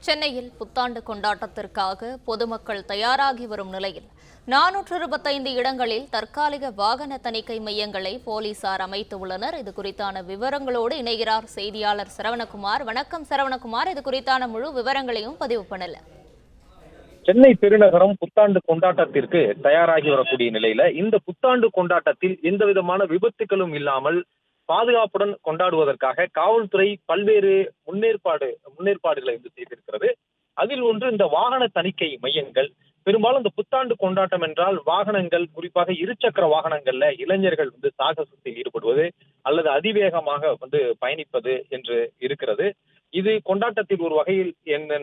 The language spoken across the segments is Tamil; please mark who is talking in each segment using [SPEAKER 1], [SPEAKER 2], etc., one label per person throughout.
[SPEAKER 1] சென்னையில் புத்தாண்டு கொண்டாட்டத்திற்காக பொதுமக்கள் தயாராகி வரும் நிலையில் 425 இடங்களில் தற்காலிக வாகன தணிக்கை மையங்களை போலீசார் அமைத்துள்ளனர். இது குறித்தான விவரங்களோடு இணைகிறார் செய்தியாளர் சரவணகுமார். வணக்கம் சரவணகுமார், இது குறித்தான முழு விவரங்களையும் பதிவு பண்ணல.
[SPEAKER 2] சென்னை பெருநகரம் புத்தாண்டு கொண்டாட்டத்திற்கு தயாராகி வரக்கூடிய நிலையில இந்த புத்தாண்டு கொண்டாட்டத்தில் எந்த விதமான விபத்துகளும் இல்லாமல் பாதுகாப்புடன் கொண்டாடுவதற்காக காவல்துறை பல்வேறு முன்னேற்பாடுகளை செய்திருக்கிறது. அதில் ஒன்று இந்த வாகன தணிக்கை மையங்கள். பெரும்பாலும் இந்த புத்தாண்டு கொண்டாட்டம் என்றால் வாகனங்கள், குறிப்பாக இருசக்கர வாகனங்கள்ல இளைஞர்கள் சாகசத்தில் ஈடுபடுவது அல்லது அதிவேகமாக பயணிப்பது என்று இருக்கிறது. இது கொண்டாட்டத்தில் ஒரு வகையில் என்ன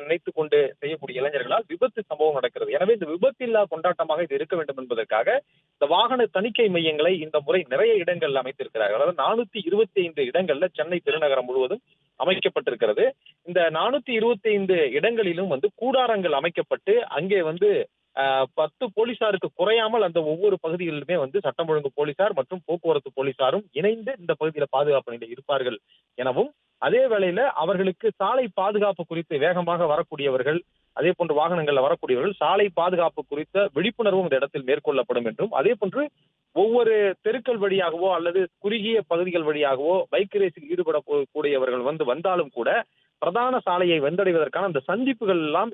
[SPEAKER 2] நினைத்துக் கொண்டு செய்யக்கூடிய இளைஞர்களால் விபத்து சம்பவம் நடக்கிறது. எனவே இந்த விபத்தில்லா கொண்டாட்டமாக இது இருக்க வேண்டும் என்பதற்காக இந்த வாகன தணிக்கை மையங்களை இந்த முறை நிறைய இடங்கள் அமைத்திருக்கிறார்கள். அதாவது 425 இடங்கள்ல சென்னை பெருநகரம் முழுவதும் அமைக்கப்பட்டிருக்கிறது. இந்த 425 இடங்களிலும் கூடாரங்கள் அமைக்கப்பட்டு அங்கே 10 போலீசாருக்கு குறையாமல் அந்த ஒவ்வொரு பகுதிகளிலுமே சட்டம் ஒழுங்கு போலீசார் மற்றும் போக்குவரத்து போலீசாரும் இணைந்து இந்த பகுதியில் பாதுகாப்பு நிலையில் இருப்பார்கள் எனவும், அதே வேளையில அவர்களுக்கு சாலை பாதுகாப்பு குறித்து வேகமாக வரக்கூடியவர்கள், அதே போன்று வாகனங்கள்ல வரக்கூடியவர்கள் சாலை பாதுகாப்பு குறித்த விழிப்புணர்வும் இந்த இடத்தில் மேற்கொள்ளப்படும் என்றும், அதே போன்று ஒவ்வொரு தெருக்கள் வழியாகவோ அல்லது குறுகிய பகுதிகள் வழியாகவோ பைக் ரேஸில் ஈடுபடக்கூடியவர்கள் வந்தாலும் கூட பிரதான சாலையை வந்தடைவதற்கான அந்த சந்திப்புகள் எல்லாம்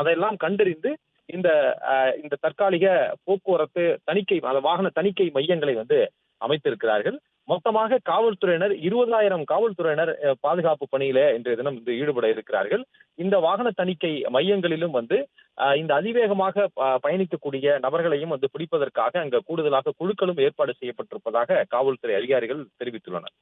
[SPEAKER 2] அதையெல்லாம் கண்டறிந்து இந்த தற்காலிக போக்குவரத்து தணிக்கை வாகன தணிக்கை மையங்களை அமைத்திருக்கிறார்கள். மொத்தமாக காவல்துறையினர் 20,000 காவல்துறையினர் பாதுகாப்பு பணியில இன்றைய தினம் ஈடுபட இருக்கிறார்கள். இந்த வாகன தணிக்கை மையங்களிலும் இந்த அதிவேகமாக பயணிக்கக்கூடிய நபர்களையும் பிடிப்பதற்காக அங்க கூடுதலாக குழுக்களும் ஏற்பாடு செய்யப்பட்டிருப்பதாக காவல்துறை அதிகாரிகள் தெரிவித்துள்ளனர்.